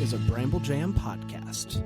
is a Bramble Jam podcast.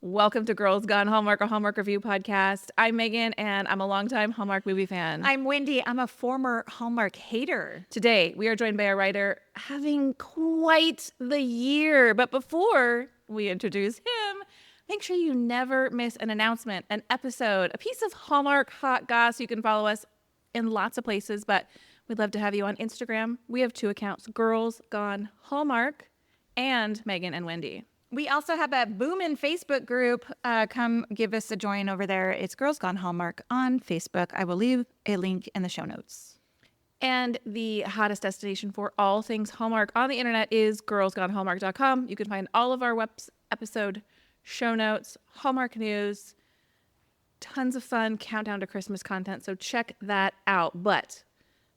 Welcome to Girls Gone Hallmark, a Hallmark review podcast. I'm Megan, and I'm a longtime Hallmark movie fan. I'm Wendy. I'm a former Hallmark hater. Today, we are joined by a writer having quite the year. But before we introduce him, make sure you never miss an announcement, an episode, a piece of Hallmark hot goss. You can follow us in lots of places, but we'd love to have you on Instagram. We have 2 accounts, Girls Gone Hallmark and Megan and Wendy. We also have a boomin' Facebook group. Come give us a join over there. It's Girls Gone Hallmark on Facebook. I will leave a link in the show notes. And the hottest destination for all things Hallmark on the internet is girlsgonehallmark.com. You can find all of our episode show notes, Hallmark news, tons of fun countdown to Christmas content. So check that out. But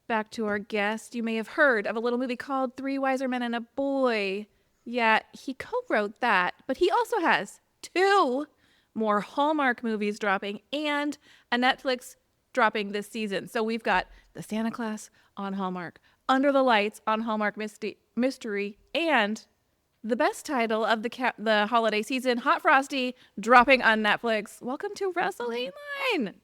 back to our guest. You may have heard of a little movie called Three Wiser Men and a Boy. Yeah, he co-wrote that, but he also has 2 more Hallmark movies dropping and a Netflix dropping this season. So we've got The Santa Claus on Hallmark, Under the Lights on Hallmark Mystery, and the best title of the holiday season, Hot Frosty, dropping on Netflix. Welcome to Russell Hainline.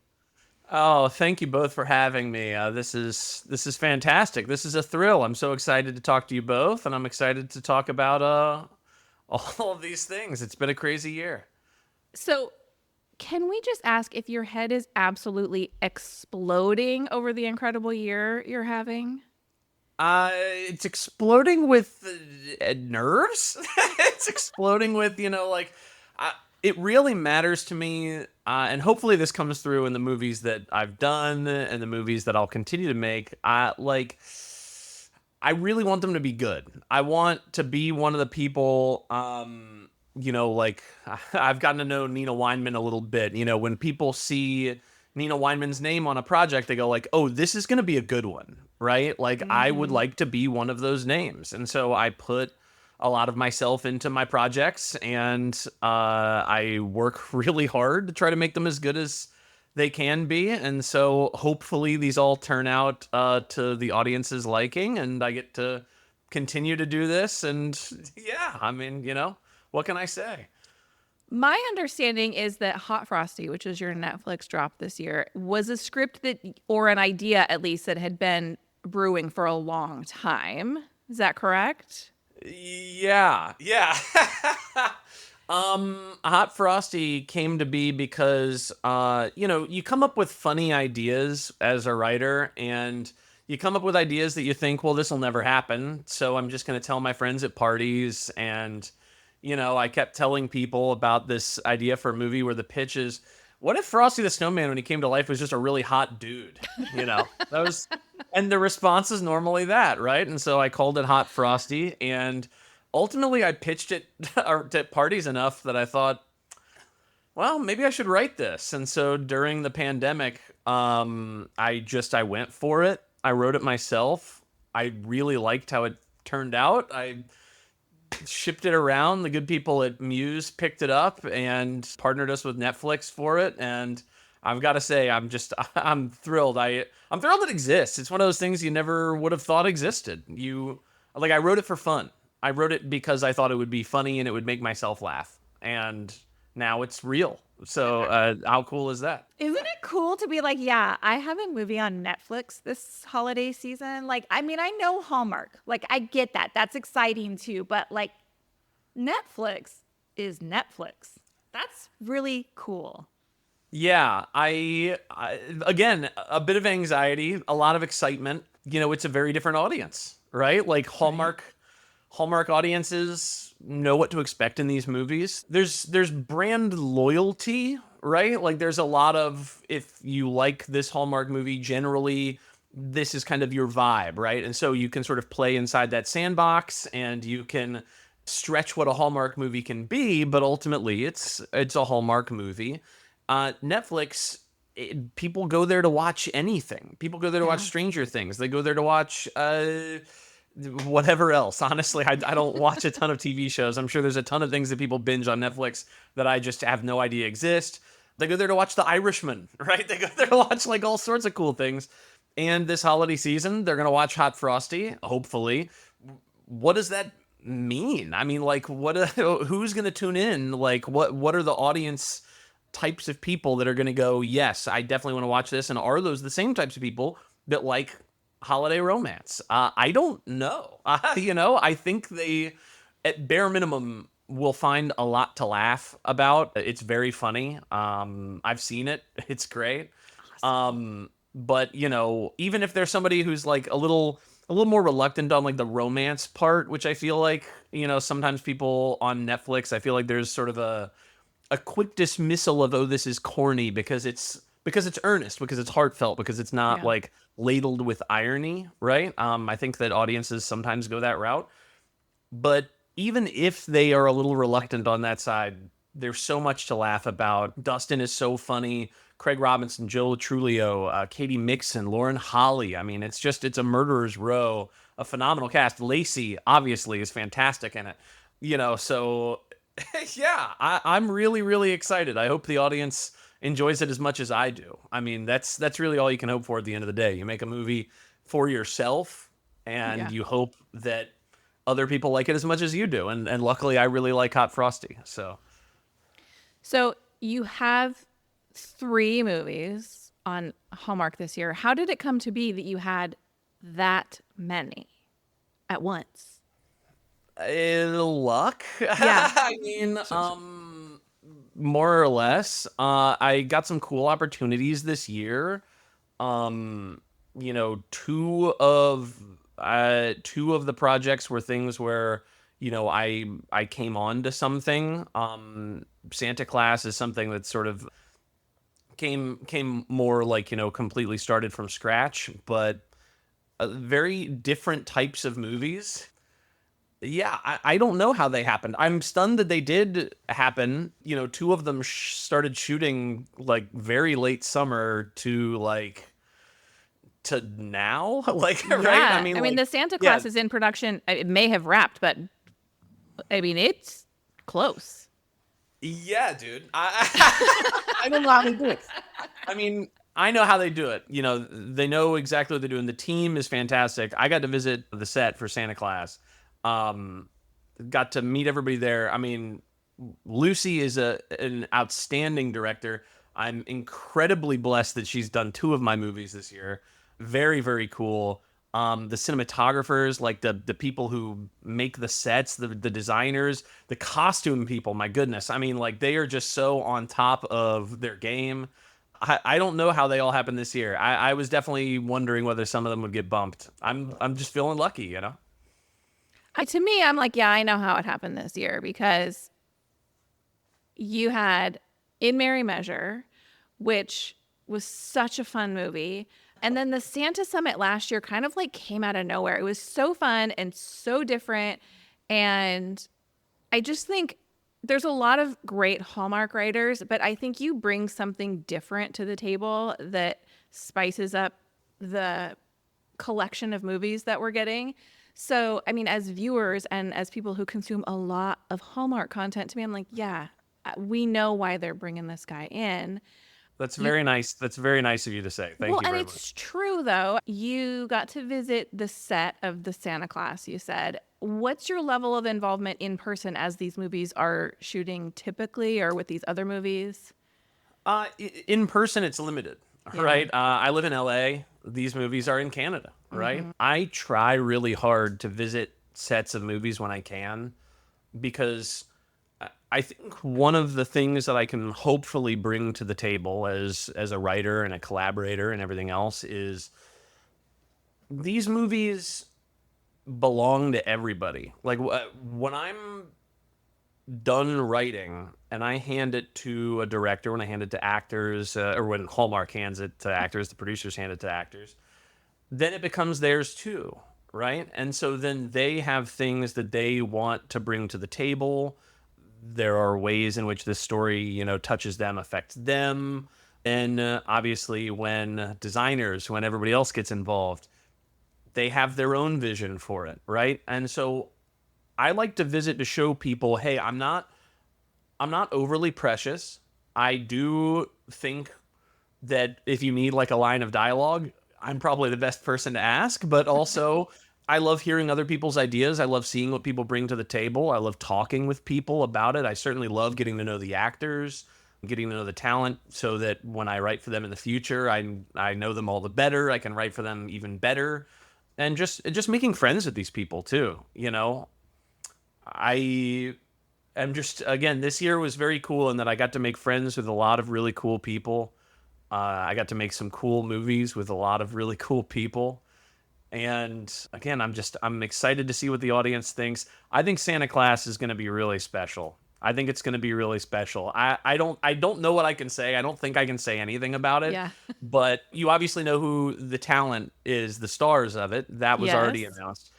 Oh, thank you both for having me. This is fantastic. This is a thrill. I'm so excited to talk to you both, and I'm excited to talk about all of these things. It's been a crazy year. So can we just ask if your head is absolutely exploding over the incredible year you're having? It's exploding with nerves. It's exploding with, it really matters to me, and hopefully this comes through in the movies that I've done and the movies that I'll continue to make. I really want them to be good. I want to be one of the people, I've gotten to know Nina Weinman a little bit. When people see Nina Weinman's name on a project, they go like, oh, this is going to be a good one, right? I would like to be one of those names. And so I put a lot of myself into my projects, and I work really hard to try to make them as good as they can be. And so hopefully these all turn out to the audience's liking, and I get to continue to do this. And yeah, what can I say? My understanding is that Hot Frosty, which is your Netflix drop this year, was a script or an idea at least, that had been brewing for a long time. Is that correct? Yeah. Hot Frosty came to be because, you come up with funny ideas as a writer, and you come up with ideas that you think, well, this will never happen, so I'm just going to tell my friends at parties. And, I kept telling people about this idea for a movie where the pitch is, what if Frosty the Snowman, when he came to life, was just a really hot dude? And the response is normally that, right? And so I called it Hot Frosty, and ultimately I pitched it at parties enough that I thought, well, maybe I should write this. And so during the pandemic, I went for it. I wrote it myself. I really liked how it turned out. I shipped it around. The good people at Muse picked it up and partnered us with Netflix for it. And I've got to say, I'm thrilled. I'm thrilled it exists. It's one of those things you never would have thought existed. I wrote it for fun. I wrote it because I thought it would be funny and it would make myself laugh. And now it's real. So how cool is that? Isn't it cool to be like, yeah, I have a movie on Netflix this holiday season? I know Hallmark. I get that. That's exciting too. But Netflix is Netflix. That's really cool. Yeah, I again, a bit of anxiety, a lot of excitement. It's a very different audience, right? Hallmark audiences know what to expect in these movies. There's brand loyalty, right? There's a lot of, if you like this Hallmark movie, generally this is kind of your vibe, right? And so you can sort of play inside that sandbox, and you can stretch what a Hallmark movie can be, but ultimately it's a Hallmark movie. Netflix, people go there to watch anything. People go there to watch Stranger Things. They go there to watch whatever else. Honestly, I don't watch a ton of TV shows. I'm sure there's a ton of things that people binge on Netflix that I just have no idea exist. They go there to watch The Irishman, right? They go there to watch like all sorts of cool things. And this holiday season, they're going to watch Hot Frosty, hopefully. What does that mean? I mean, like, who's going to tune in? Like, what are the audience types of people that are going to go, yes, I definitely want to watch this? And are those the same types of people that like holiday romance? I don't know. I think they, at bare minimum, will find a lot to laugh about. It's very funny. I've seen it. It's great. But even if there's somebody who's like a little more reluctant on like the romance part, which I feel like, sometimes people on Netflix, I feel like there's sort of a quick dismissal of, oh, this is corny because it's earnest, because it's heartfelt, because it's not like ladled with irony, right? I think that audiences sometimes go that route. But even if they are a little reluctant on that side, there's so much to laugh about. Dustin is so funny. Craig Robinson, Joe Trulio, Katie Mixon, Lauren Holly. I mean, it's a murderer's row, a phenomenal cast. Lacey, obviously, is fantastic in it. So yeah, I'm really, really excited. I hope the audience enjoys it as much as I do. I mean, that's really all you can hope for at the end of the day. You make a movie for yourself, and you hope that other people like it as much as you do. And luckily, I really like Hot Frosty. So you have 3 movies on Hallmark this year. How did it come to be that you had that many at once? Luck. Yeah. I mean, more or less. I got some cool opportunities this year. Two of the projects were things where I came on to something. Santa Claus is something that sort of came more like completely started from scratch, but very different types of movies. Yeah, I don't know how they happened. I'm stunned that they did happen. 2 of them started shooting like very late summer to now, like right? I I mean, mean, the Santa Claus is in production. It may have wrapped, but I mean, it's close. Yeah, dude. I don't know how they do it. I mean, I know how they do it. They know exactly what they're doing. The team is fantastic. I got to visit the set for Santa Claus. Got to meet everybody there. I mean, Lucy is an outstanding director. I'm incredibly blessed that she's done 2 of my movies this year. Very, very cool. The cinematographers, like the people who make the sets, the designers, the costume people, my goodness. I mean, like, they are just so on top of their game. I don't know how they all happened this year. I was definitely wondering whether some of them would get bumped. I'm just feeling lucky, To me, I'm like, yeah, I know how it happened this year, because you had In Merry Measure, which was such a fun movie. And then the Santa Summit last year kind of like came out of nowhere. It was so fun and so different. And I just think there's a lot of great Hallmark writers, but I think you bring something different to the table that spices up the collection of movies that we're getting. So, I mean, as viewers and as people who consume a lot of Hallmark content, to me, I'm like, yeah, we know why they're bringing this guy in. That's very nice. That's very nice of you to say. Thank you very much. And it's true, though. You got to visit the set of the Santa Claus, you said. What's your level of involvement in person as these movies are shooting typically, or with these other movies? In person, it's limited, right? I live in LA. These movies are in Canada, right? I try really hard to visit sets of movies when I can, because I think one of the things that I can hopefully bring to the table as a writer and a collaborator and everything else is these movies belong to everybody. Like, when I'm done writing and I hand it to a director, when I hand it to actors, or when Hallmark hands it to actors, the producers hand it to actors, then it becomes theirs too, right? And so then they have things that they want to bring to the table. There are ways in which this story, touches them, affects them. And obviously when designers, when everybody else gets involved, They have their own vision for it, right? And so I like to visit to show people, hey, I'm not overly precious. I do think that if you need like a line of dialogue, I'm probably the best person to ask, but also I love hearing other people's ideas. I love seeing what people bring to the table. I love talking with people about it. I certainly love getting to know the actors, getting to know the talent so that when I write for them in the future, I know them all the better. I can write for them even better. And just making friends with these people too, I am just, again, this year was very cool in that I got to make friends with a lot of really cool people. I got to make some cool movies with a lot of really cool people. And again, I'm excited to see what the audience thinks. I think Santa Claus is going to be really special. I think it's going to be really special. I don't know what I can say. I don't think I can say anything about it. Yeah. But you obviously know who the talent is, the stars of it. That was already Yes. announced.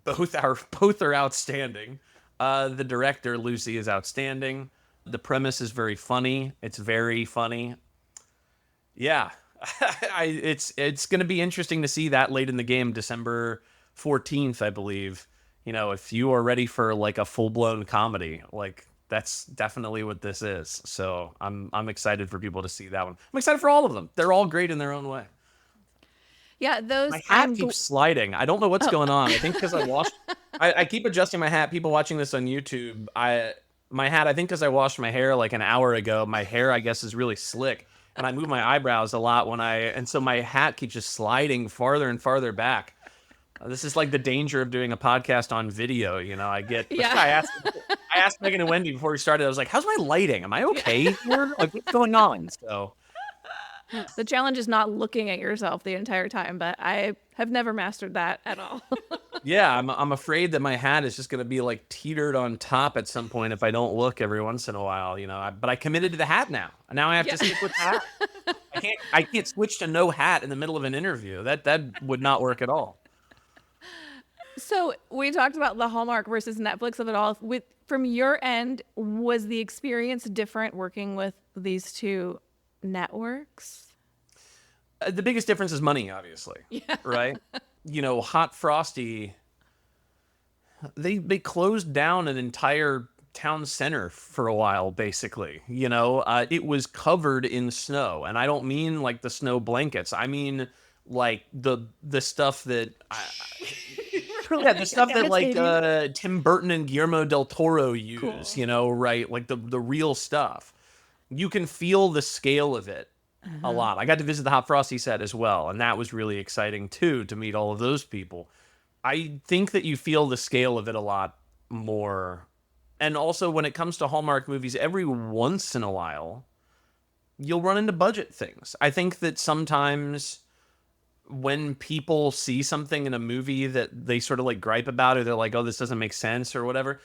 Both are outstanding. The director, Lucy, is outstanding. The premise is very funny. It's very funny. Yeah. It's going to be interesting to see that late in the game, December 14th, I believe. If you are ready for like a full-blown comedy, like that's definitely what this is. So I'm excited for people to see that one. I'm excited for all of them. They're all great in their own way. Yeah, those My hat keeps sliding. I don't know what's going on. I think because I keep adjusting my hat. People watching this on YouTube, my hat, I think because I washed my hair like an hour ago, my hair, I guess, is really slick. And I move my eyebrows a lot and so my hat keeps just sliding farther and farther back. This is like the danger of doing a podcast on video. Yeah. I asked Megan and Wendy before we started, I was like, how's my lighting? Am I okay here? Like, what's going on? So The challenge is not looking at yourself the entire time, but I have never mastered that at all. yeah, I'm afraid that my hat is just going to be like teetered on top at some point if I don't look every once in a while, but I committed to the hat now. Now I have to stick with the hat. I can't switch to no hat in the middle of an interview. That would not work at all. So we talked about the Hallmark versus Netflix of it all. From your end, was the experience different working with these two networks? The biggest difference is money, obviously. Yeah. Right? Hot Frosty, they closed down an entire town center for a while, basically. It was covered in snow. And I don't mean like the snow blankets. I mean like the stuff that... the stuff that like Tim Burton and Guillermo del Toro use, Cool. right? Like the real stuff. You can feel the scale of it a lot. I got to visit the Hot Frosty set as well, and that was really exciting too, to meet all of those people. I think that you feel the scale of it a lot more. And also when it comes to Hallmark movies, every once in a while, you'll run into budget things. I think that sometimes when people see something in a movie that they sort of like gripe about, or they're like, oh, this doesn't make sense or whatever,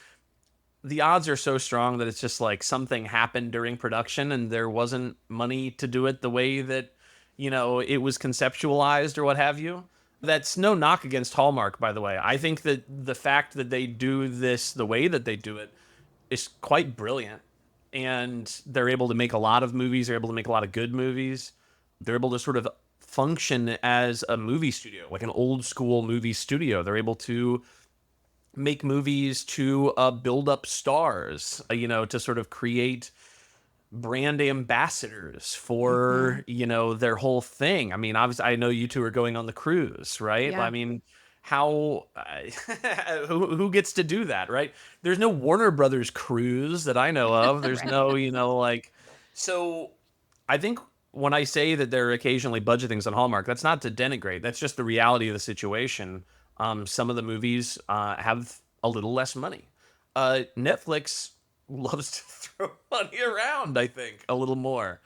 the odds are so strong that it's just like something happened during production and there wasn't money to do it the way that, it was conceptualized or what have you. That's no knock against Hallmark, by the way. I think that the fact that they do this the way that they do it is quite brilliant. And they're able to make a lot of movies. They're able to make a lot of good movies. They're able to sort of function as a movie studio, like an old school movie studio. They're able to make movies to build up stars, to sort of create brand ambassadors for, their whole thing. I mean, obviously, I know you two are going on the cruise, right? Yeah. I mean, how, who gets to do that, right? There's no Warner Brothers cruise that I know of. There's no, so I think when I say that there are occasionally budget things on Hallmark, that's not to denigrate. That's just the reality of the situation. Some of the movies have a little less money. Netflix loves to throw money around, I think, a little more.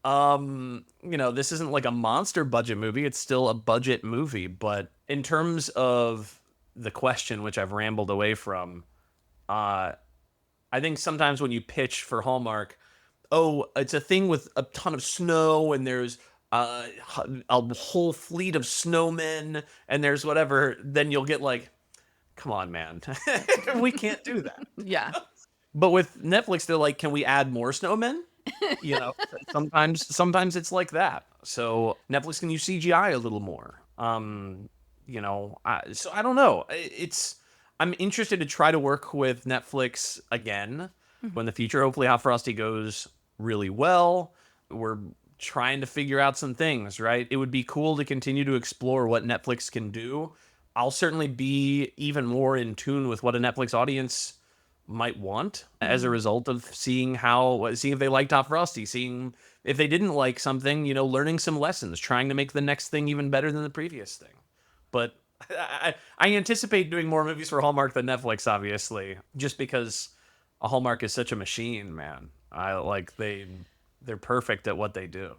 This isn't like a monster budget movie. It's still a budget movie. But in terms of the question, which I've rambled away from, I think sometimes when you pitch for Hallmark, oh, it's a thing with a ton of snow and there's a whole fleet of snowmen and there's whatever, then you'll get like, come on, man. We can't do that. Yeah. But with Netflix, they're like, can we add more snowmen? Sometimes it's like that. So Netflix can use CGI a little more. So I don't know. I'm interested to try to work with Netflix again when the future. Hopefully, Hot Frosty goes really well. We're trying to figure out some things, right? It would be cool to continue to explore what Netflix can do. I'll certainly be even more in tune with what a Netflix audience might want as a result of seeing if they liked Hot Frosty, seeing if they didn't like something, learning some lessons, trying to make the next thing even better than the previous thing. But I anticipate doing more movies for Hallmark than Netflix, obviously, just because a Hallmark is such a machine, man. They're perfect at what they do.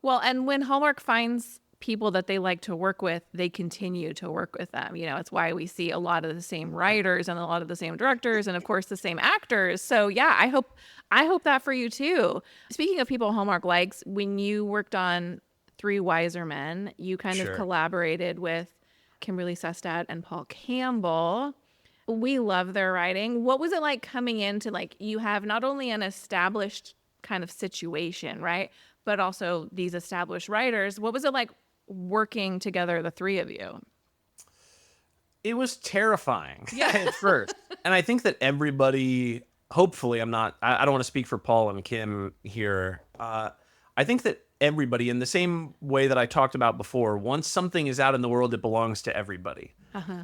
Well, and when Hallmark finds people that they like to work with, they continue to work with them. It's why we see a lot of the same writers and a lot of the same directors and of course the same actors. So yeah, I hope that for you too. Speaking of people Hallmark likes, when you worked on Three Wiser Men, you kind of Sure. collaborated with Kimberly Sestad and Paul Campbell. We love their writing. What was it like coming into, like, you have not only an established kind of situation, right? But also these established writers. What was it like working together, the three of you? It was terrifying at first. And I think that everybody, hopefully, I don't want to speak for Paul and Kim here. I think that everybody, in the same way that I talked about before, once something is out in the world, it belongs to everybody.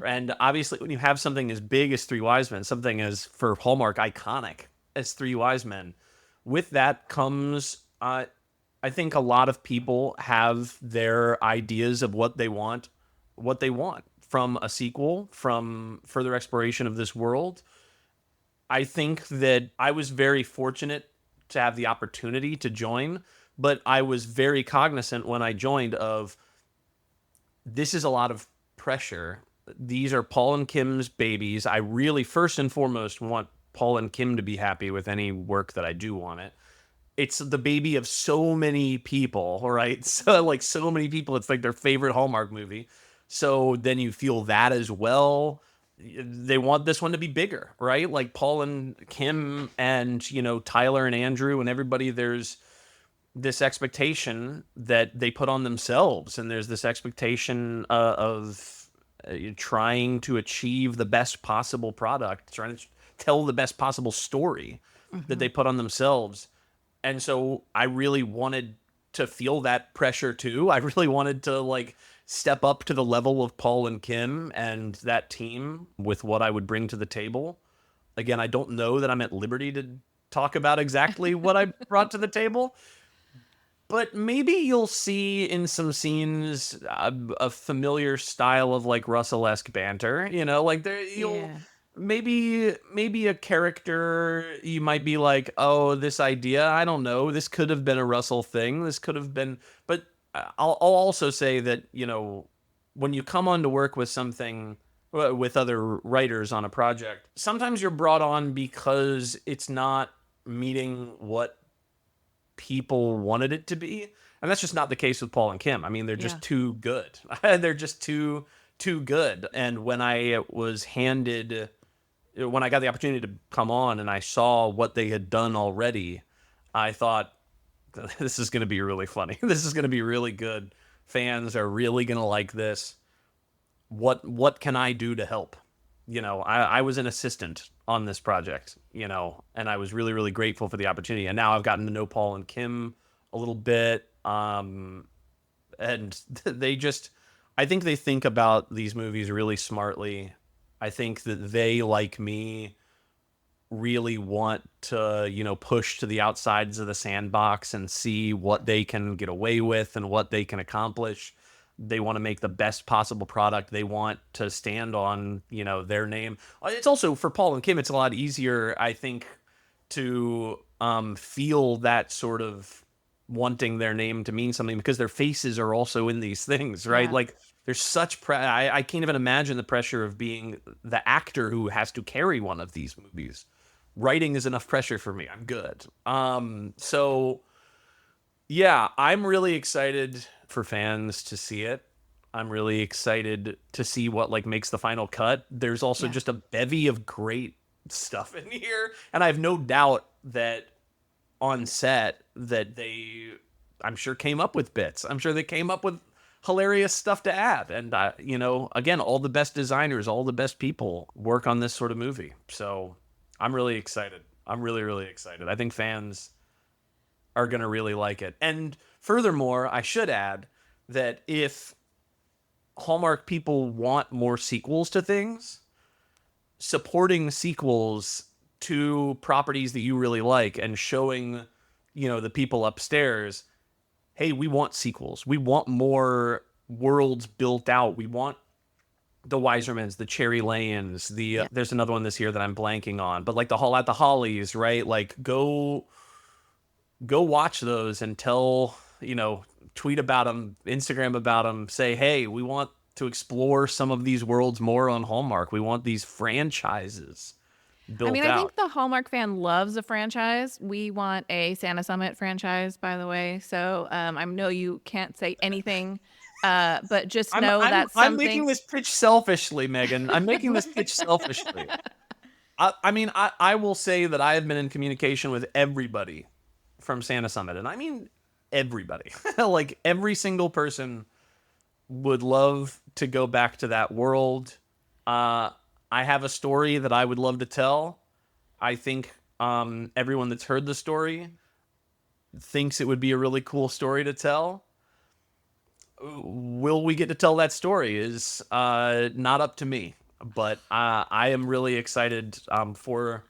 And obviously, when you have something as big as Three Wise Men, something as, for Hallmark, iconic as Three Wise Men, with that comes, I think a lot of people have their ideas of what they want from a sequel, from further exploration of this world. I think that I was very fortunate to have the opportunity to join, but I was very cognizant when I joined of, this is a lot of pressure. These are Paul and Kim's babies. I really, first and foremost, want Paul and Kim to be happy with any work that I do on it. It's the baby of so many people, right? So many people, it's like their favorite Hallmark movie. So then you feel that as well. They want this one to be bigger, right? Like Paul and Kim and, Tyler and Andrew and everybody, there's this expectation that they put on themselves. And there's this expectation of trying to achieve the best possible product, trying to tell the best possible story that they put on themselves. And so I really wanted to feel that pressure too. I really wanted to step up to the level of Paul and Kim and that team with what I would bring to the table. Again, I don't know that I'm at liberty to talk about exactly what I brought to the table, but maybe you'll see in some scenes a familiar style of Russell-esque banter, maybe a character you might be like, oh, this idea, I don't know, this could have been a Russell thing, this could have been, but I'll also say that, when you come on to work with something, with other writers on a project, sometimes you're brought on because it's not meeting what people wanted it to be. And that's just not the case with Paul and Kim. I mean, they're just too good. They're just too good. And when I got the opportunity to come on and I saw what they had done already, I thought, this is going to be really funny. This is going to be really good. Fans are really going to like this. What can I do to help? I was an assistant on this project, and I was really, really grateful for the opportunity. And now I've gotten to know Paul and Kim a little bit. And I think they think about these movies really smartly. I think that they, like me, really want to, push to the outsides of the sandbox and see what they can get away with and what they can accomplish. They want to make the best possible product. They want to stand on, their name. It's also, for Paul and Kim, it's a lot easier, I think, to feel that sort of wanting their name to mean something because their faces are also in these things, right? Yeah. There's such I can't even imagine the pressure of being the actor who has to carry one of these movies. Writing is enough pressure for me. I'm good. So yeah, I'm really excited for fans to see it. I'm really excited to see what makes the final cut. There's also just a bevy of great stuff in here, and I have no doubt that on set that I'm sure came up with bits. I'm sure they came up with hilarious stuff to add. And, again, all the best designers, all the best people work on this sort of movie. So I'm really excited. I'm really, really excited. I think fans are going to really like it. And furthermore, I should add that if Hallmark people want more sequels to things, supporting sequels to properties that you really like and showing, the people upstairs, hey, we want sequels. We want more worlds built out. We want the Weisermans, the Cherry Lanes, there's another one this year that I'm blanking on, but like the Hall at the Hollies, right? Like go watch those and tell, tweet about them, Instagram about them, say, hey, we want to explore some of these worlds more on Hallmark. We want these franchises built out. I think the Hallmark fan loves a franchise. We want a Santa Summit franchise, by the way. So I know you can't say anything, but just know that's something. I'm making this pitch selfishly, Megan. I'm making this pitch selfishly. I will say that I have been in communication with everybody from Santa Summit, and I mean everybody. Like every single person would love to go back to that world. I have a story that I would love to tell. I think everyone that's heard the story thinks it would be a really cool story to tell. Will we get to tell that story is not up to me, but I am really excited for,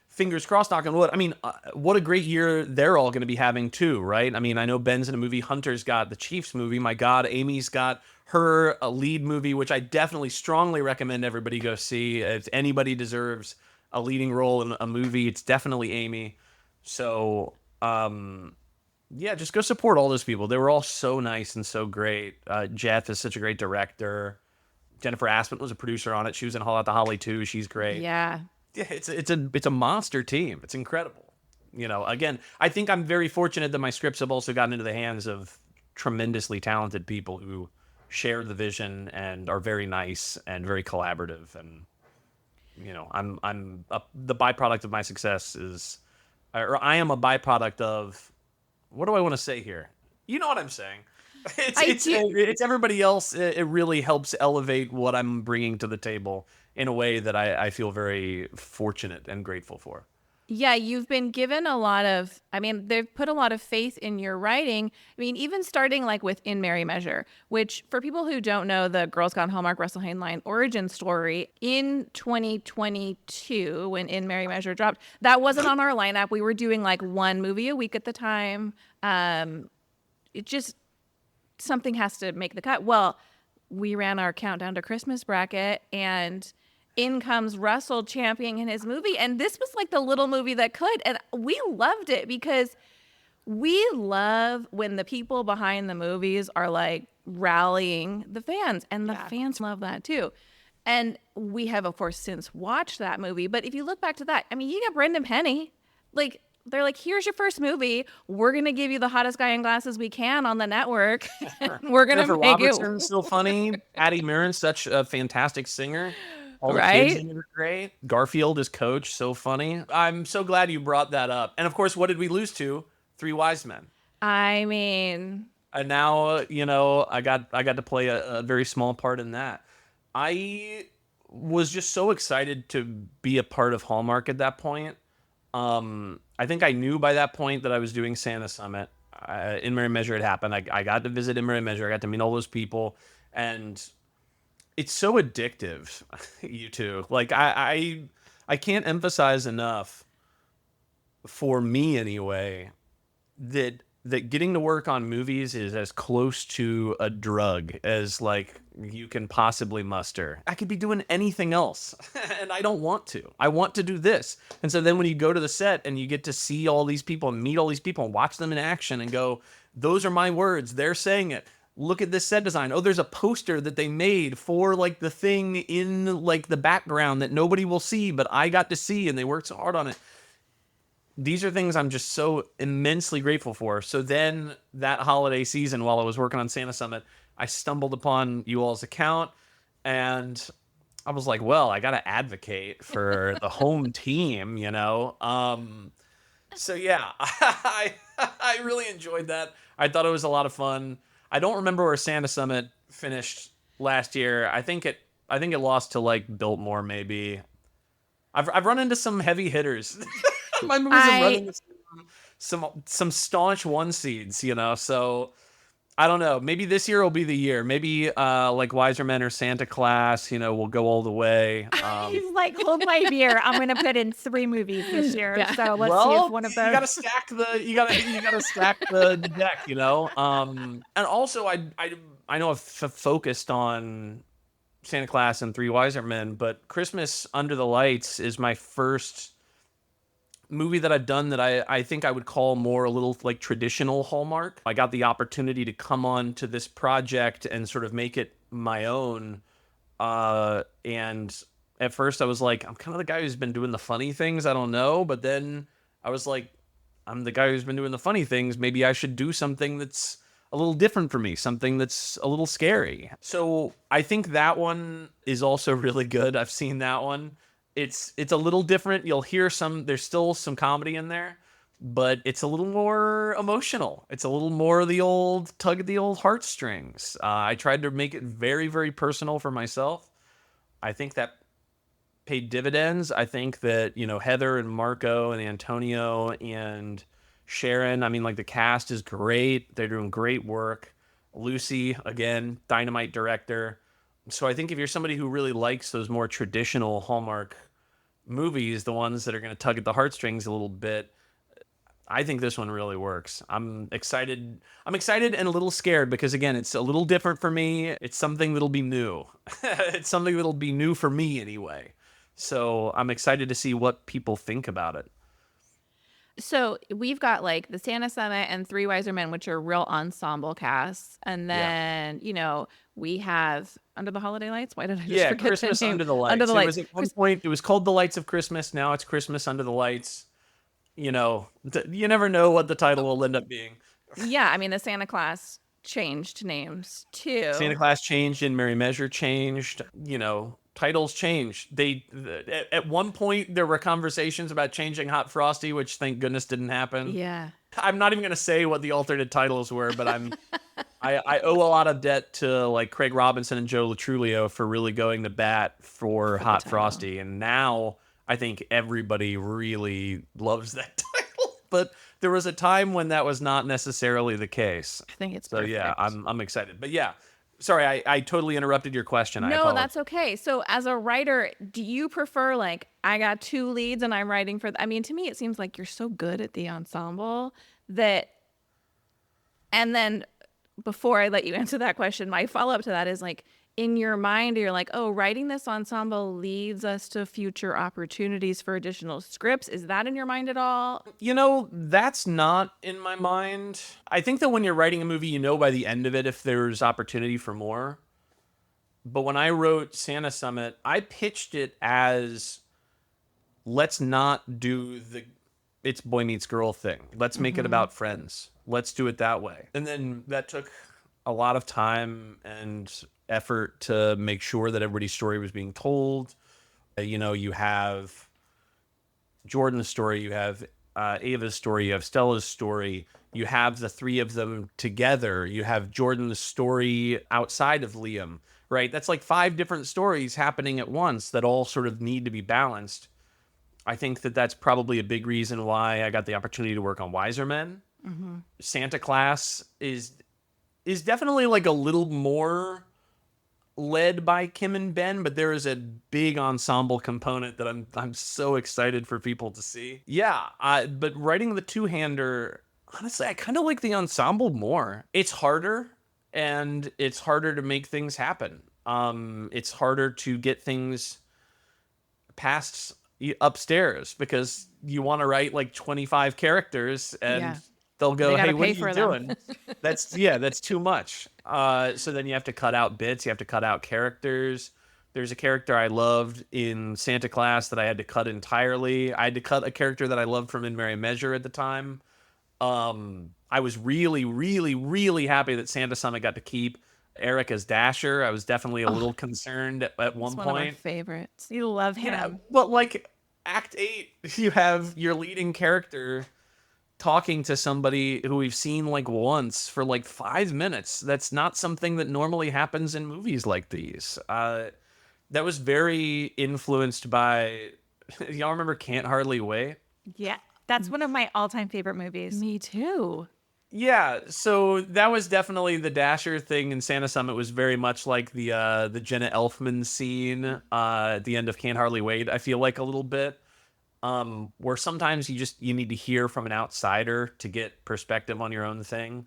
fingers crossed, knock on wood. What a great year they're all going to be having too, right? I know Ben's in a movie, Hunter's got the Chiefs movie, my God, Amy's got her a lead movie, which I definitely strongly recommend everybody go see. If anybody deserves a leading role in a movie, it's definitely Amy. So, just go support all those people. They were all so nice and so great. Jeff is such a great director. Jennifer Aspin was a producer on it. She was in Hall at the Holly too. She's great. Yeah. Yeah, it's a monster team. It's incredible. Again, I think I'm very fortunate that my scripts have also gotten into the hands of tremendously talented people who share the vision and are very nice and very collaborative. And the byproduct of my success is, or I am a byproduct of, what do I want to say here? You know what I'm saying? It's everybody else. It really helps elevate what I'm bringing to the table in a way that I feel very fortunate and grateful for. Yeah, you've been given a lot of, they've put a lot of faith in your writing. Even starting like with In Merry Measure, which for people who don't know the Girls Gone Hallmark Russell Hainline origin story, in 2022, when In Merry Measure dropped, that wasn't on our lineup. We were doing like one movie a week at the time. It just, something has to make the cut. Well, we ran our countdown to Christmas bracket, and in comes Russell championing his movie. And this was like the little movie that could. And we loved it because we love when the people behind the movies are like rallying the fans. And the fans love that too. And we have, of course, since watched that movie. But if you look back to that, you got Brendan Penny. Like, they're like, here's your first movie. We're going to give you the hottest guy in glasses we can on the network. We're going to make Robertson's still funny. Addie Marin's such a fantastic singer. All the right? kids in it are great. Garfield is Coach, so funny. I'm so glad you brought that up. And of course, what did we lose to? Three Wise Men. And now, I got to play a very small part in that. I was just so excited to be a part of Hallmark at that point. I think I knew by that point that I was doing Santa Summit. In Merry Measure it happened. I got to visit In Merry Measure. I got to meet all those people. And it's so addictive, you two. Like, I can't emphasize enough, for me anyway, that getting to work on movies is as close to a drug as like you can possibly muster. I could be doing anything else, and I don't want to. I want to do this. And so then when you go to the set and you get to see all these people and meet all these people and watch them in action and go, those are my words, they're saying it. Look at this set design. Oh, there's a poster that they made for like the thing in like the background that nobody will see, but I got to see, and they worked so hard on it. These are things I'm just so immensely grateful for. So then that holiday season, while I was working on Santa Summit, I stumbled upon you all's account, and I was like, well, I got to advocate for the home team, So yeah, I really enjoyed that. I thought it was a lot of fun. I don't remember where Santa Summit finished last year. I think it lost to like Biltmore maybe. I've run into some heavy hitters. My movies have run I into some staunch one seeds, So I don't know. Maybe this year will be the year. Maybe like Wiser Men or Santa Claus, will go all the way. He's like, hold my beer. I'm gonna put in 3 movies this year. Yeah. So let's see if Well, one of you those. gotta stack you gotta stack the deck, And also, I know I've focused on Santa Claus and Three Wiser Men, but Christmas Under the Lights is my first movie that I've done that I think I would call more a little like traditional Hallmark. I got the opportunity to come on to this project and sort of make it my own. And at first I was like, I'm kind of the guy who's been doing the funny things. I don't know. But then I was like, I'm the guy who's been doing the funny things. Maybe I should do something that's a little different for me, something that's a little scary. So I think that one is also really good. I've seen that one. It's a little different. You'll hear there's still some comedy in there, but it's a little more emotional. It's a little more of the old tug at the old heartstrings. I tried to make it very, very personal for myself. I think that paid dividends. I think that, Heather and Marco and Antonio and Sharon, I mean, like the cast is great. They're doing great work. Lucy, again, dynamite director. So I think if you're somebody who really likes those more traditional Hallmark movies, the ones that are going to tug at the heartstrings a little bit, I think this one really works. I'm excited. I'm excited and a little scared because, again, it's a little different for me. It's something that'll be new. It's something that'll be new for me anyway. So I'm excited to see what people think about it. So we've got like the Santa Summit and Three Wiser Men, which are real ensemble casts. And then, we have Under the Holiday Lights. Why did I just forget Christmas the name? Under the Lights. Under the Lights. It was at one point, it was called The Lights of Christmas. Now it's Christmas Under the Lights. You never know what the title will end up being. Yeah, I mean, the Santa Claus changed names too. Santa Claus changed and Merry Measure changed. Titles changed. At one point there were conversations about changing Hot Frosty, which thank goodness didn't happen. Yeah. I'm not even going to say what the alternate titles were, but I owe a lot of debt to like Craig Robinson and Joe Latrulio for really going to bat for Hot Frosty. And now I think everybody really loves that title. But there was a time when that was not necessarily the case. I think it's so perfect. Yeah, I'm excited. But yeah, sorry, I totally interrupted your question. No, that's okay. So as a writer, do you prefer like I got 2 leads and I'm writing for I mean, to me it seems like you're so good at the ensemble that. And then before I let you answer that question, my follow-up to that is like in your mind you're like, oh, writing this ensemble leads us to future opportunities for additional scripts. Is that in your mind at all? That's not in my mind. I think that when you're writing a movie, by the end of it if there's opportunity for more. But when I wrote Santa Summit, I pitched it as let's not do the it's boy meets girl thing. Let's make it about friends. Let's do it that way. And then that took a lot of time and effort to make sure that everybody's story was being told. You have Jordan's story, you have Ava's story, you have Stella's story, you have the 3 of them together, you have Jordan's story outside of Liam, right? That's like 5 different stories happening at once that all sort of need to be balanced. I think that that's probably a big reason why I got the opportunity to work on Wiser Men. Mm-hmm. Santa Claus is definitely like a little more led by Kim and Ben, but there is a big ensemble component that I'm so excited for people to see. Yeah, but writing the 2-hander, honestly, I kind of like the ensemble more. It's harder, and it's harder to make things happen. It's harder to get things past upstairs because you want to write like 25 characters and they'll go, hey, what are you doing? That's too much. So then you have to cut out bits. You have to cut out characters. There's a character I loved in Santa Claus that I had to cut entirely. I had to cut a character that I loved from In Merry Measure at the time. I was really, really, really happy that Santa Summit got to keep Eric as Dasher. I was definitely a little concerned at one point. One of our favorites. You love him. Yeah, but like Act 8, you have your leading character talking to somebody who we've seen like once for like 5 minutes. That's not something that normally happens in movies like these. That was very influenced by, y'all remember Can't Hardly Wait? Yeah. That's one of my all-time favorite movies. Me too. Yeah, so that was definitely the Dasher thing in Santa Summit was very much like the Jenna Elfman scene at the end of Can't Hardly Wait. I feel like a little bit. Where sometimes you need to hear from an outsider to get perspective on your own thing.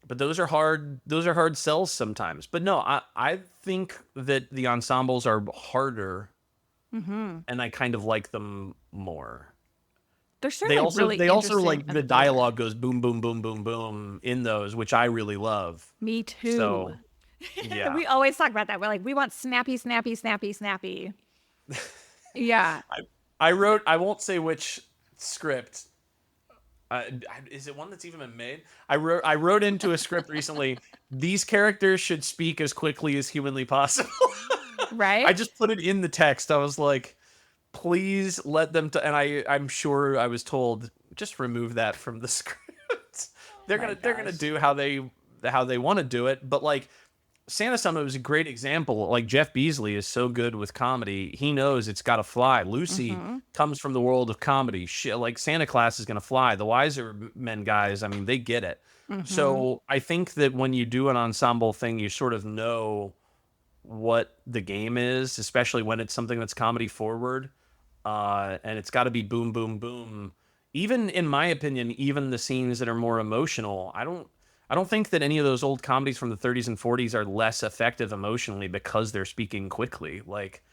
But those are hard sells sometimes. But no, I think that the ensembles are harder, and I kind of like them more. They're certainly really they also interesting like as the a dialogue goes boom boom boom boom boom in those, which I really love. Me too. So yeah, We always talk about that. We're like, we want snappy, snappy, snappy, snappy. Yeah. I wrote. I won't say which script. Is it one that's even been made? I wrote into a script recently. These characters should speak as quickly as humanly possible. Right? I just put it in the text. I was like, please let them. And I'm sure I was told just remove that from the script. They're gonna do how they want to do it. But like Santa Summit was a great example. Like Jeff Beasley is so good with comedy. He knows it's got to fly. Lucy comes from the world of comedy. Like Santa Claus is going to fly. The Wiser Men guys, I mean, they get it. So I think that when you do an ensemble thing, you sort of know what the game is, especially when it's something that's comedy forward. And it's got to be boom, boom, boom. Even in my opinion, even the scenes that are more emotional, I don't think that any of those old comedies from the 30s and 40s are less effective emotionally because they're speaking quickly. Like,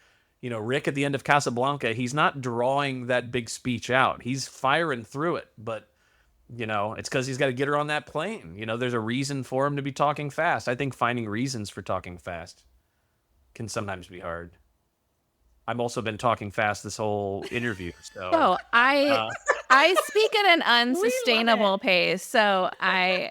Rick at the end of Casablanca, he's not drawing that big speech out. He's firing through it, but it's because he's got to get her on that plane. There's a reason for him to be talking fast. I think finding reasons for talking fast can sometimes be hard. I've also been talking fast this whole interview. So I speak at an unsustainable pace, so I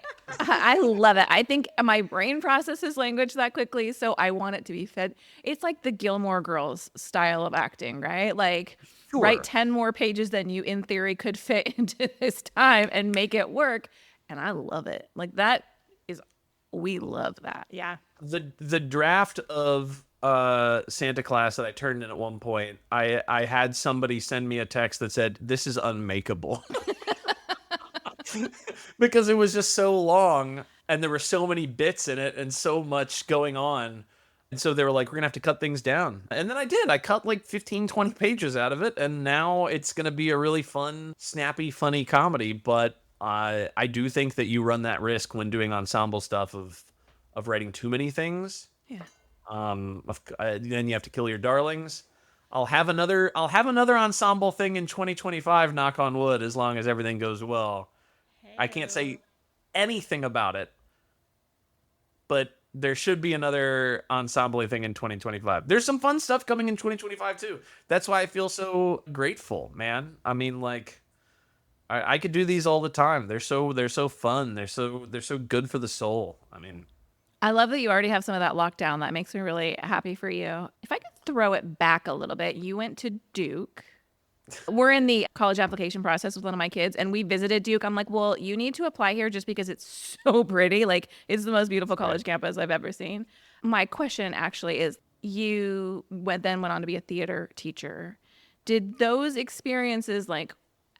love it. I think my brain processes language that quickly, so I want it to be fed. It's like the Gilmore Girls style of acting, right? Like write 10 more pages than you in theory could fit into this time and make it work, and I love it. Like we love that. Yeah. The draft of Santa Claus that I turned in at one point, I had somebody send me a text that said, "This is unmakeable." Because it was just so long and there were so many bits in it and so much going on. And so they were like, we're going to have to cut things down. And then I did. I cut like 15, 20 pages out of it. And now it's going to be a really fun, snappy, funny comedy. But I do think that you run that risk when doing ensemble stuff of writing too many things. Yeah. Then you have to kill your darlings. I'll have another ensemble thing in 2025, knock on wood, as long as everything goes well. I can't say anything about it, but there should be another ensemble thing in 2025. There's some fun stuff coming in 2025 too. That's why I feel so grateful, man. I mean, like, I could do these all the time. They're so fun. They're so good for the soul. I mean, I love that you already have some of that locked down. That makes me really happy for you. If I could throw it back a little bit, you went to Duke. We're in the college application process with one of my kids, and we visited Duke. I'm like, well, you need to apply here just because it's so pretty. Like, it's the most beautiful college campus I've ever seen. My question actually is, you then went on to be a theater teacher. Did those experiences, like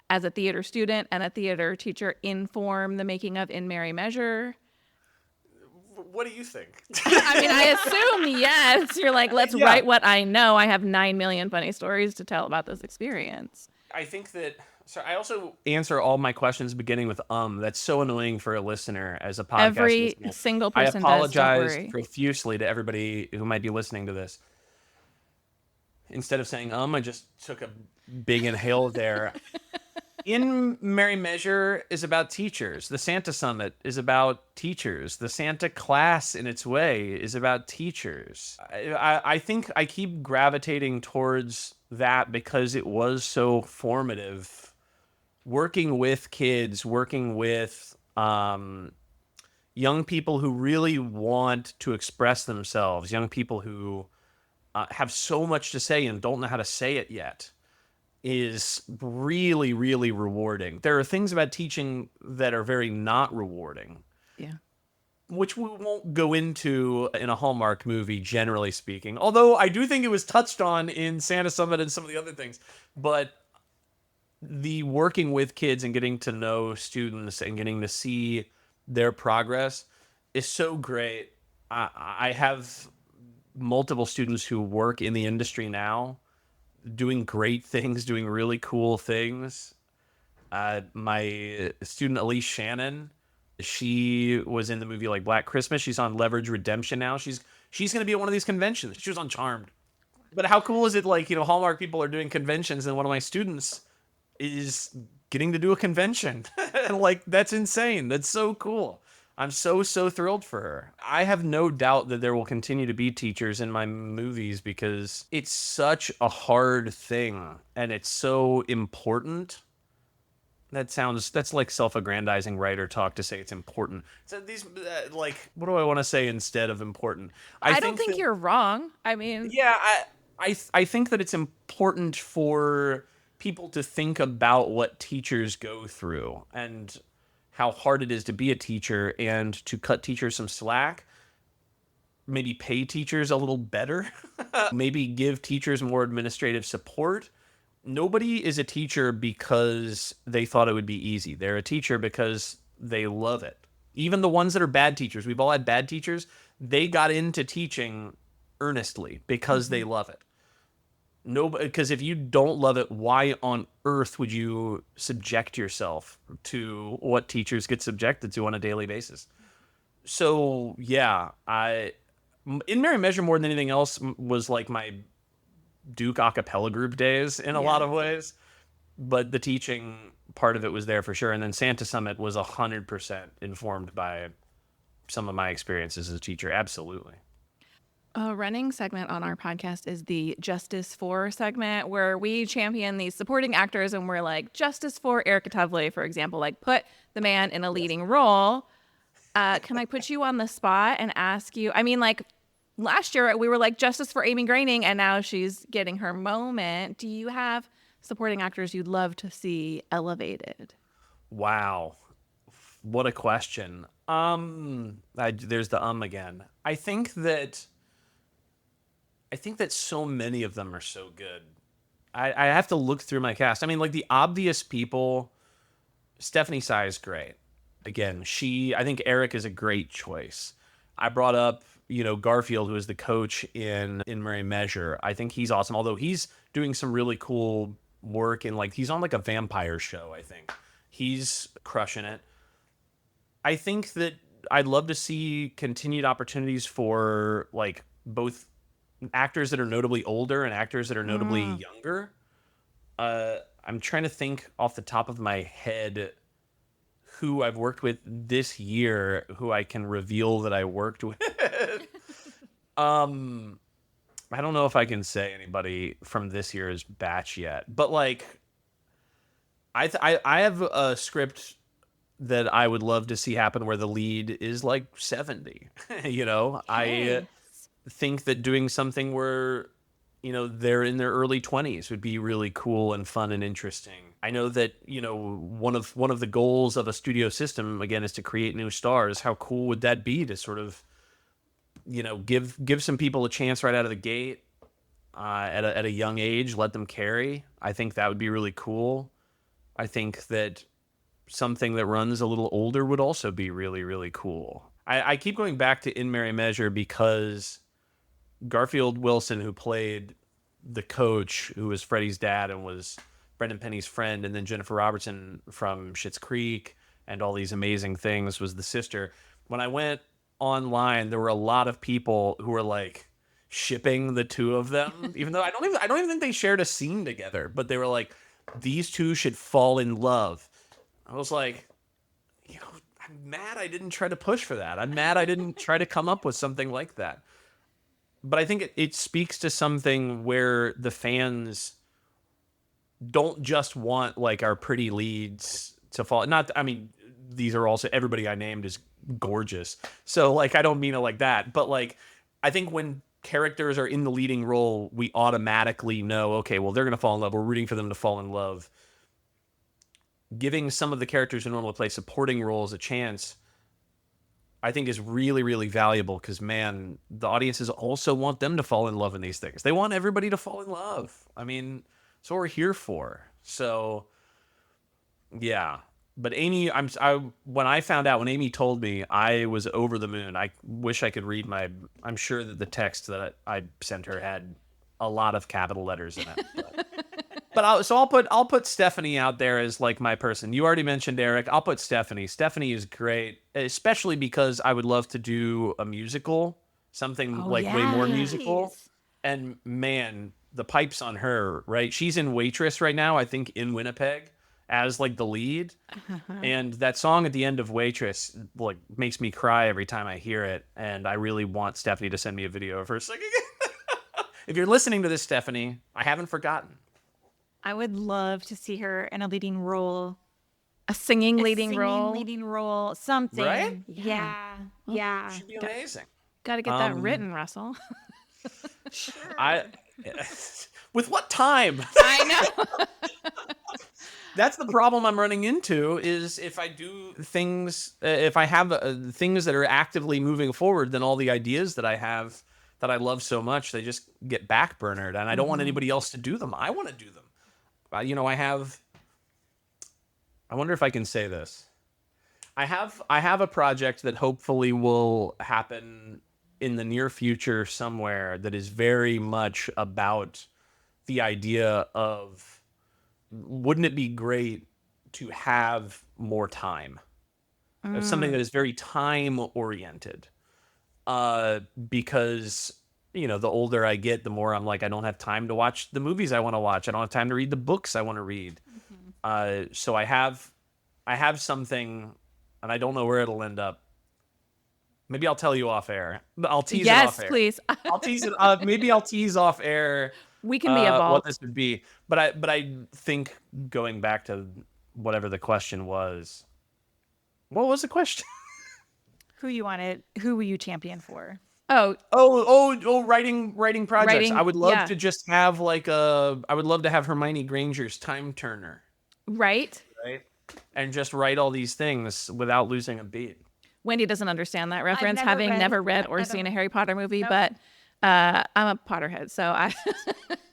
as a theater student and a theater teacher, inform the making of In Merry Measure? what do you think? I mean, I assume yes. You're like, let's write what I know. I have 9 million funny stories to tell about this experience. I think that. So I also answer all my questions beginning with That's so annoying for a listener as a podcast Every listener. single person I apologize does, don't worry. profusely to everybody who might be listening to this. Instead of saying I just took a big inhale there. In Merry Measure is about teachers. The Santa Summit is about teachers. The Santa Class, in its way, is about teachers. I think I keep gravitating towards that because it was so formative. Working with kids, working with young people who really want to express themselves, young people who have so much to say and don't know how to say it yet. is really, really rewarding. There are things about teaching that are very not rewarding, Yeah. which we won't go into in a Hallmark movie, generally speaking. Although I do think it was touched on in Santa Summit and some of the other things. But the working with kids and getting to know students and getting to see their progress is so great. I have multiple students who work in the industry now, doing great things, doing really cool things. My student Elise Shannon, she was in the movie like Black Christmas. She's on Leverage Redemption now. She's going to be at one of these conventions. She was on Charmed. But how cool is it? Like, Hallmark people are doing conventions, and one of my students is getting to do a convention. And like, that's insane. That's so cool. I'm so thrilled for her. I have no doubt that there will continue to be teachers in my movies because it's such a hard thing and it's so important. That's like self-aggrandizing writer talk to say it's important. So these, like, what do I want to say instead of important? I don't think you're wrong. I mean, Yeah, I think that it's important for people to think about what teachers go through and how hard it is to be a teacher and to cut teachers some slack, maybe pay teachers a little better, maybe give teachers more administrative support. Nobody is a teacher because they thought it would be easy. They're a teacher because they love it. Even the ones that are bad teachers, we've all had bad teachers, they got into teaching earnestly because they love it. No, because if you don't love it, why on earth would you subject yourself to what teachers get subjected to on a daily basis? So yeah, in Merry Measure more than anything else was like my Duke a cappella group days in a lot of ways, but the teaching part of it was there for sure. And then Santa Summit was 100% informed by some of my experiences as a teacher. Absolutely. a running segment on our podcast is the Justice for segment, where we champion these supporting actors and we're like, justice for Erica Tuvley, for example, like put the man in a leading role. Can I put you on the spot and ask you? I mean, like last year we were like justice for Amy Groening, and now she's getting her moment. Do you have supporting actors you'd love to see elevated? Wow. What a question. There's the again. I think that so many of them are so good. I have to look through my cast. I mean, like the obvious people, Stephanie Sy is great. Again, I think Eric is a great choice. I brought up, Garfield, who is the coach in Merry Measure. I think he's awesome, although he's doing some really cool work in he's on like a vampire show, I think. He's crushing it. I think that I'd love to see continued opportunities for like both actors that are notably older and actors that are notably younger. I'm trying to think off the top of my head who I've worked with this year, who I can reveal that I worked with. I don't know if I can say anybody from this year's batch yet, but like, I have a script that I would love to see happen where the lead is like 70. I think that doing something where they're in their early 20s would be really cool and fun and interesting. I know that one of the goals of a studio system again is to create new stars. How cool would that be to sort of give some people a chance right out of the gate at a young age, let them carry. I think that would be really cool. I think that something that runs a little older would also be really, really cool. I keep going back to In Merry Measure because Garfield Wilson, who played the coach, who was Freddie's dad and was Brendan Penny's friend, and then Jennifer Robertson from Schitt's Creek and all these amazing things, was the sister. When I went online, there were a lot of people who were like shipping the two of them, even though I don't even think they shared a scene together, but they were like, these two should fall in love. I was like, I'm mad I didn't try to push for that. I'm mad I didn't try to come up with something like that. But I think it speaks to something where the fans don't just want like our pretty leads to fall. These are also, everybody I named is gorgeous. So like, I don't mean it like that. But like, I think when characters are in the leading role, we automatically know, okay, well, they're going to fall in love. We're rooting for them to fall in love. Giving some of the characters who normally play supporting roles a chance, I think, is really, really valuable because, man, the audiences also want them to fall in love in these things. They want everybody to fall in love. I mean, that's what we're here for. So, yeah. But Amy, when I found out, when Amy told me, I was over the moon. I wish I could read I'm sure that the text that I sent her had a lot of capital letters in it. But I'll put Stephanie out there as like my person. You already mentioned Eric. I'll put Stephanie. Stephanie is great, especially because I would love to do a musical, something way more musical. And man, the pipes on her, right? She's in Waitress right now, I think in Winnipeg as like the lead. And that song at the end of Waitress like makes me cry every time I hear it. And I really want Stephanie to send me a video of her singing it. If you're listening to this, Stephanie, I haven't forgotten. I would love to see her in a leading role. A singing leading role. Leading role, something. Right? Yeah. Well, Yeah. She'd be amazing. Got to get that written, Russell. With what time? I know. That's the problem I'm running into is if I do things, if I have things that are actively moving forward, then all the ideas that I have that I love so much, they just get backburnered and I don't want anybody else to do them. I want to do them. I wonder if I can say this. I have a project that hopefully will happen in the near future somewhere that is very much about the idea of, wouldn't it be great to have more time? Of something that is very time oriented. Because, the older I get, the more I'm like, I don't have time to watch the movies I want to watch. I don't have time to read the books I want to read. So I have something, and I don't know where it'll end up. Maybe I'll tell you off air. I'll tease it off air. Yes, please. I'll tease it. Maybe I'll tease off air. We can be a vault. What this would be, but I think going back to whatever the question was. What was the question? Who were you champion for? Writing projects. I would love yeah. to just have I would love to have Hermione Granger's Time Turner. Right? Right. And just write all these things without losing a beat. Wendy doesn't understand that reference, having never read or seen a Harry Potter movie, Nope. but I'm a Potterhead, so I'm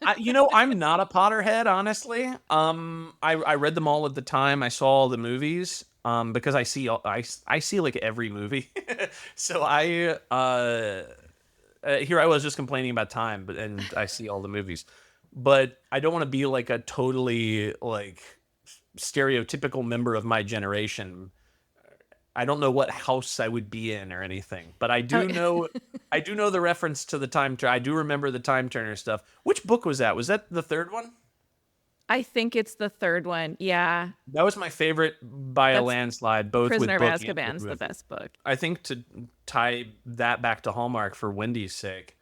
not a Potterhead, honestly. I read them all at the time. I saw all the movies. Because I see like every movie. So here I was just complaining about time, and I see all the movies. But I don't want to be like a totally like stereotypical member of my generation. I don't know what house I would be in or anything, but I do know the reference to the Time Turner. I do remember the Time Turner stuff. Which book was that? Was that the third one? I think it's the third one. Yeah. That was my favorite by a landslide, both Prisoner with of book and Azkaban's the with. best book. I think to tie that back to Hallmark for Wendy's sake,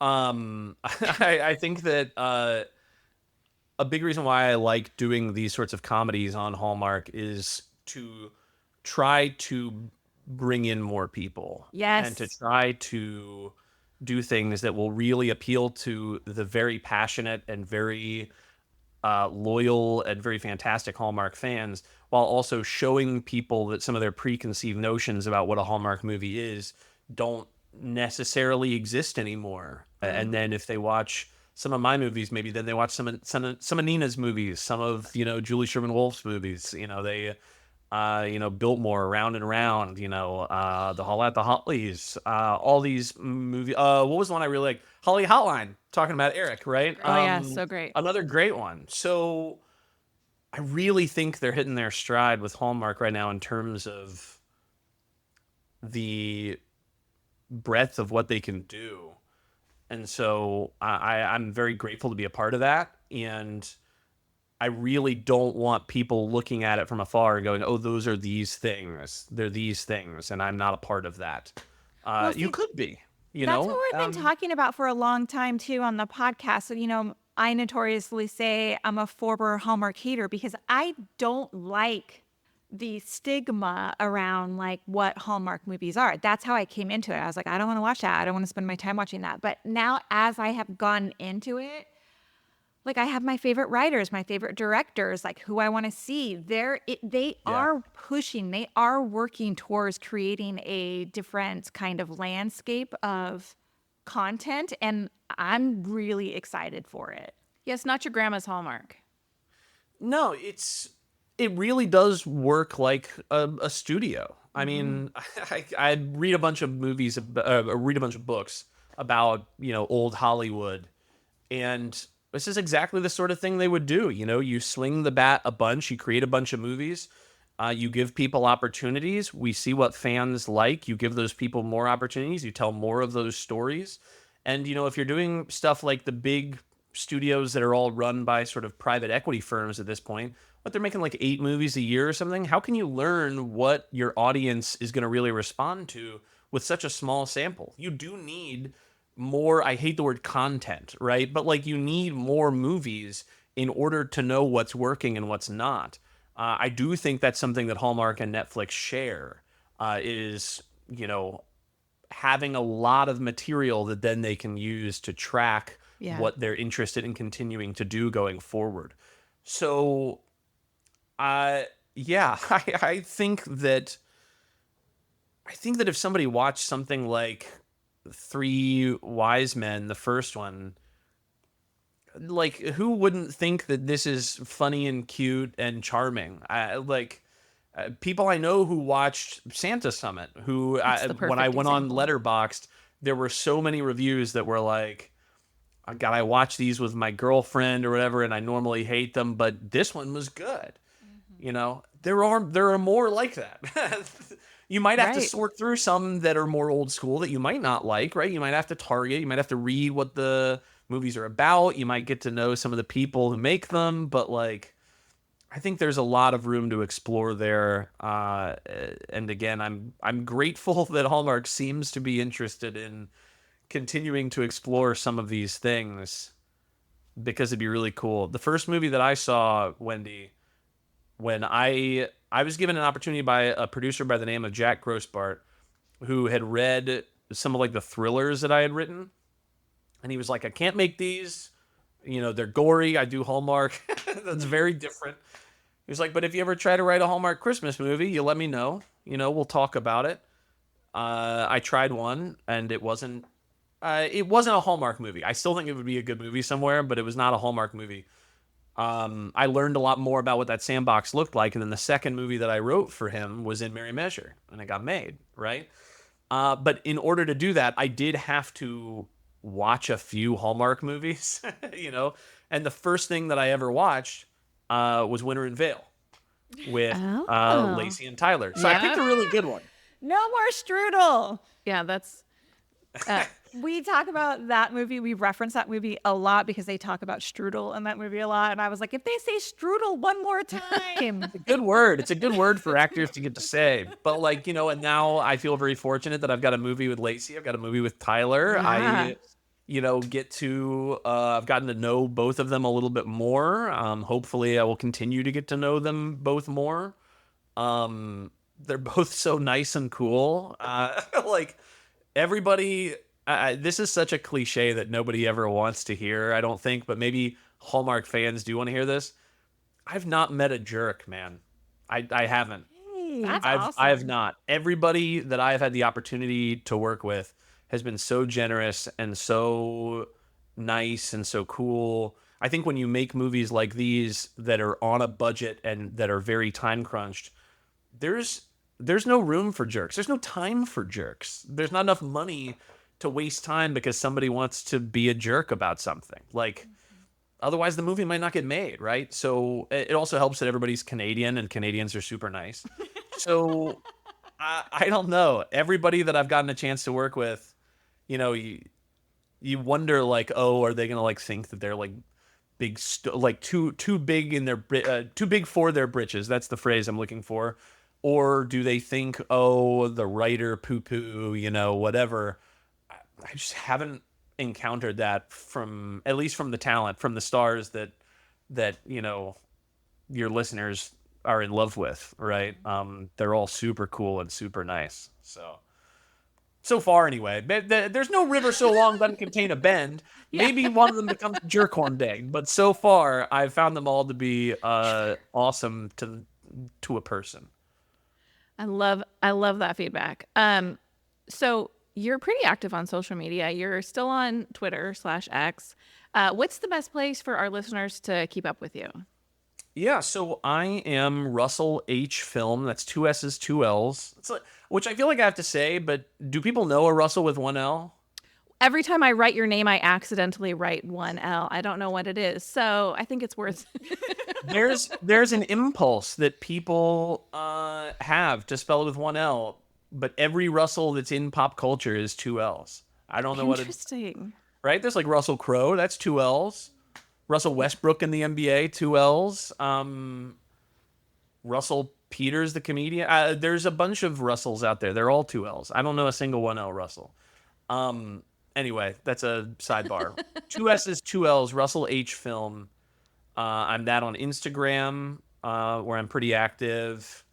I think that a big reason why I like doing these sorts of comedies on Hallmark is to try to bring in more people. Yes. And to try to do things that will really appeal to the very passionate and very loyal and very fantastic Hallmark fans, while also showing people that some of their preconceived notions about what a Hallmark movie is don't necessarily exist anymore. And then if they watch some of my movies, maybe then they watch some of Nina's movies, some of Julie Sherman Wolf's movies. They Biltmore, Round and Round, The Hall at the Hollies, all these movies. What was the one I really liked? Holly Hotline, talking about Eric, right? Oh, yeah, so great. Another great one. So I really think they're hitting their stride with Hallmark right now in terms of the breadth of what they can do. And so I'm very grateful to be a part of that. And I really don't want people looking at it from afar and going, oh, those are these things. They're these things. And I'm not a part of that. You could be, That's what we've been talking about for a long time, too, on the podcast. So, I notoriously say I'm a former Hallmark hater because I don't like the stigma around like what Hallmark movies are. That's how I came into it. I was like, I don't want to watch that. I don't want to spend my time watching that. But now as I have gone into it, like I have my favorite writers, my favorite directors, like who I want to see. They Yeah. are pushing, they are working towards creating a different kind of landscape of content, and I'm really excited for it. Yes, not your grandma's Hallmark. No, it really does work like a studio. I mean, I read a bunch of movies, read a bunch of books about old Hollywood, and this is exactly the sort of thing they would do. You swing the bat a bunch, you create a bunch of movies, you give people opportunities. We see what fans like. You give those people more opportunities. You tell more of those stories. And, if you're doing stuff like the big studios that are all run by sort of private equity firms at this point, but they're making like 8 movies a year or something, how can you learn what your audience is going to really respond to with such a small sample? You do need more, I hate the word content, right? But like you need more movies in order to know what's working and what's not. I do think that's something that Hallmark and Netflix share, is, having a lot of material that then they can use to track Yeah. what they're interested in continuing to do going forward. So, yeah, I think that if somebody watched something like Three Wise Men, the first one, like who wouldn't think that this is funny and cute and charming? People I know who watched Santa Summit, who That's the when I perfect went on example. Letterboxd, there were so many reviews that were like, "Oh, God, I watch these with my girlfriend or whatever, and I normally hate them, but this one was good." There are more like that. You might have to Right. sort through some that are more old school that you might not like, right? You might have to target, you might have to read what the movies are about, you might get to know some of the people who make them, but like I think there's a lot of room to explore there. And again, I'm grateful that Hallmark seems to be interested in continuing to explore some of these things because it'd be really cool. The first movie that I saw, Wendy, when I was given an opportunity by a producer by the name of Jack Grossbart, who had read some of like the thrillers that I had written, and he was like, "I can't make these. They're gory. I do Hallmark. That's very different." He was like, "But if you ever try to write a Hallmark Christmas movie, you let me know. We'll talk about it." I tried one, and it wasn't. It wasn't a Hallmark movie. I still think it would be a good movie somewhere, but it was not a Hallmark movie. I learned a lot more about what that sandbox looked like, and then the second movie that I wrote for him was In Merry Measure, and it got made, right? But in order to do that, I did have to watch a few Hallmark movies, and the first thing that I ever watched was Winter in Vale with Oh. Lacey and Tyler. So I picked a really good one. No more strudel. Yeah, that's We talk about that movie. We reference that movie a lot because they talk about strudel in that movie a lot. And I was like, if they say strudel one more time. Good word. It's a good word for actors to get to say. But like, and now I feel very fortunate that I've got a movie with Lacey. I've got a movie with Tyler. Yeah. Get to I've gotten to know both of them a little bit more. Hopefully I will continue to get to know them both more. They're both so nice and cool. Like everybody, this is such a cliche that nobody ever wants to hear, I don't think, but maybe Hallmark fans do want to hear this. I've not met a jerk, man. I haven't. That's I awesome. have not. Everybody that I've had the opportunity to work with has been so generous and so nice and so cool. I think when you make movies like these that are on a budget and that are very time crunched, there's no room for jerks. There's no time for jerks. There's not enough money to waste time because somebody wants to be a jerk about something. Like otherwise the movie might not get made, right? So it also helps that everybody's Canadian and Canadians are super nice. So I don't know. Everybody that I've gotten a chance to work with, you wonder like, oh, are they gonna like think that they're like big, like too big in their too big for their britches? That's the phrase I'm looking for. Or do they think, oh, the writer poo poo, whatever? I just haven't encountered that at least from the talent, from the stars that your listeners are in love with, right? They're all super cool and super nice. So far anyway. There's no river so long doesn't contain a bend. Maybe one of them becomes a jerk one day, but so far I've found them all to be awesome to a person. I love that feedback. So you're pretty active on social media. You're still on Twitter/X. What's the best place for our listeners to keep up with you? Yeah, so I am Russell H. Film. That's two S's, two L's. Which I feel like I have to say, but do people know a Russell with one L? Every time I write your name, I accidentally write one L. I don't know what it is, so I think it's worth. There's an impulse that people have to spell it with one L, but every Russell that's in pop culture is two L's. I don't know what it's Interesting. right. There's like Russell Crowe, that's two L's. Russell Westbrook in the NBA, two L's. Russell Peters, the comedian. There's a bunch of Russells out there. They're all two L's. I don't know a single one L Russell. Anyway, that's a sidebar. Two S's, two L's. Russell H. Film. I'm that on Instagram, where I'm pretty active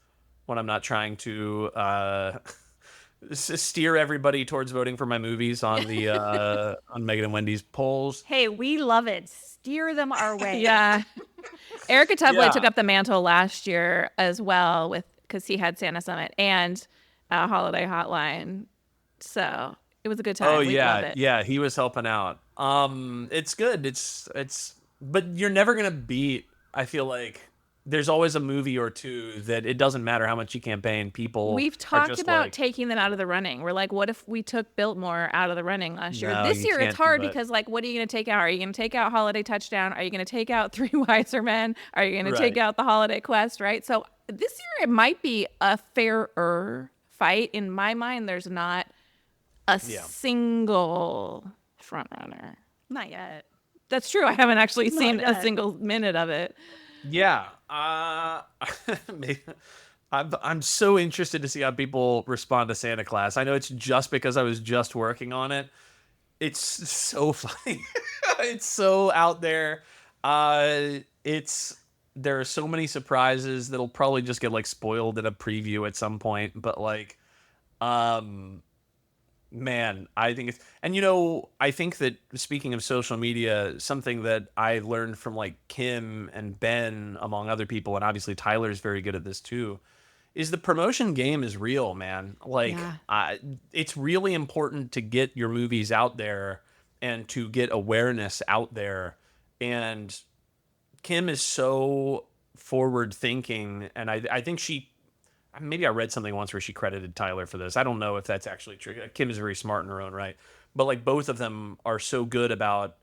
when I'm not trying to steer everybody towards voting for my movies on the on Megan and Wendy's polls. Hey, we love it. Steer them our way. Yeah. Erica Tubway Yeah. took up the mantle last year as well because he had Santa Summit and Holiday Hotline. So it was a good time. Oh We love yeah, it. yeah, he was helping out. It's good. But you're never gonna beat. I feel like there's always a movie or two that it doesn't matter how much you campaign. People We've are talked just about like, taking them out of the running. We're like, what if we took Biltmore out of the running last year? No, This you year it's can't do hard that. because, like, what are you going to take out? Are you going to take out Holiday Touchdown? Are you going to take out Three Wiser Men? Are you going to take Right. out the Holiday Quest? Right. So this year it might be a fairer fight. In my mind, there's not a Yeah. single front runner. Not yet. That's true. I haven't actually seen a yet. single minute of it. Yeah. Maybe- I'm so interested to see how people respond to Santa Claus. I know it's just because I was just working on it. It's so funny. It's so out there. There are so many surprises that'll probably just get like spoiled in a preview at some point. But like, man, I think it's, and I think that speaking of social media, something that I learned from like Kim and Ben, among other people, and obviously Tyler's very good at this too, is the promotion game is real, man. Like, Yeah. it's really important to get your movies out there and to get awareness out there. And Kim is so forward thinking, and I think maybe I read something once where she credited Tyler for this. I don't know if that's actually true. Kim is very smart in her own right, but like both of them are so good about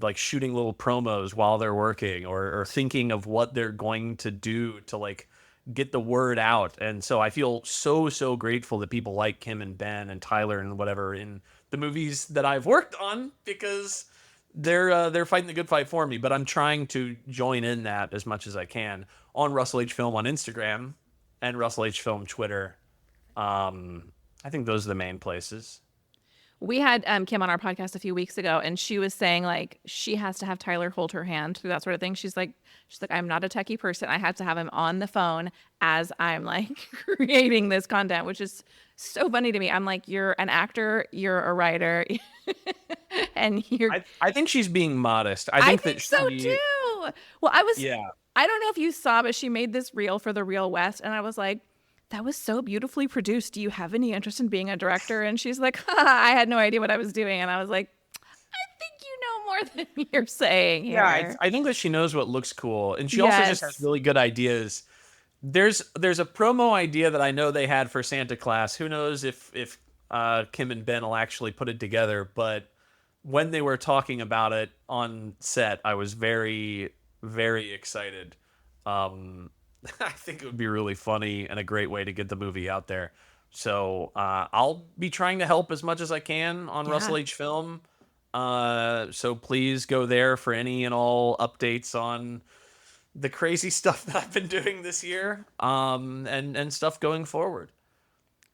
like shooting little promos while they're working or thinking of what they're going to do to like get the word out. And so I feel so grateful that people like Kim and Ben and Tyler and whatever in the movies that I've worked on, because they're fighting the good fight for me. But I'm trying to join in that as much as I can on Russell H. Film on Instagram and Russell H. Film Twitter. I think those are the main places. We had Kim on our podcast a few weeks ago, and she was saying like she has to have Tyler hold her hand through that sort of thing. She's like, I'm not a techie person. I have to have him on the phone as I'm like creating this content, which is so funny to me. I'm like, you're an actor, you're a writer, and you're. I think she's being modest. I I think think that so she, too. Well, I was. yeah. I don't know if you saw, but she made this reel for the Real West, and I was like, that was so beautifully produced. Do you have any interest in being a director? And she's like, I had no idea what I was doing. And I was like, I think you know more than you're saying here. Yeah, I think that she knows what looks cool, and she also just has Yes. really good ideas. There's a promo idea that I know they had for Santa Claus. Who knows if Kim and Ben will actually put it together? But when they were talking about it on set, I was very excited. I think it would be really funny and a great way to get the movie out there. So I'll be trying to help as much as I can on Russell H. Film. So please go there for any and all updates on the crazy stuff that I've been doing this year, and stuff going forward.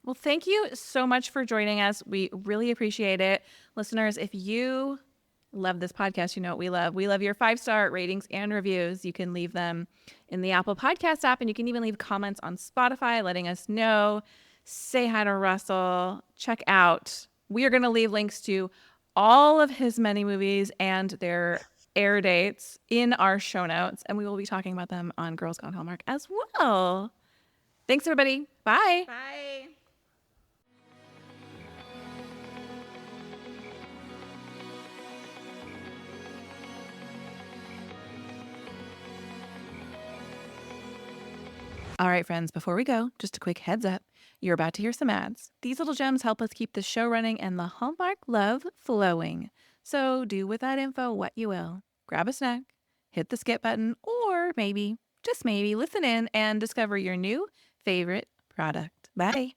Well, thank you so much for joining us. We really appreciate it. Listeners, if you love this podcast, you know what we love. We love your 5-star ratings and reviews. You can leave them in the Apple Podcast app, and you can even leave comments on Spotify letting us know. Say hi to Russell. Check out. We are going to leave links to all of his many movies and their air dates in our show notes, and we will be talking about them on Girls Gone Hallmark as well. Thanks, everybody. Bye. Bye. All right, friends, before we go, just a quick heads up. You're about to hear some ads. These little gems help us keep the show running and the Hallmark love flowing. So do with that info what you will. Grab a snack, hit the skip button, or maybe, just maybe, listen in and discover your new favorite product. Bye.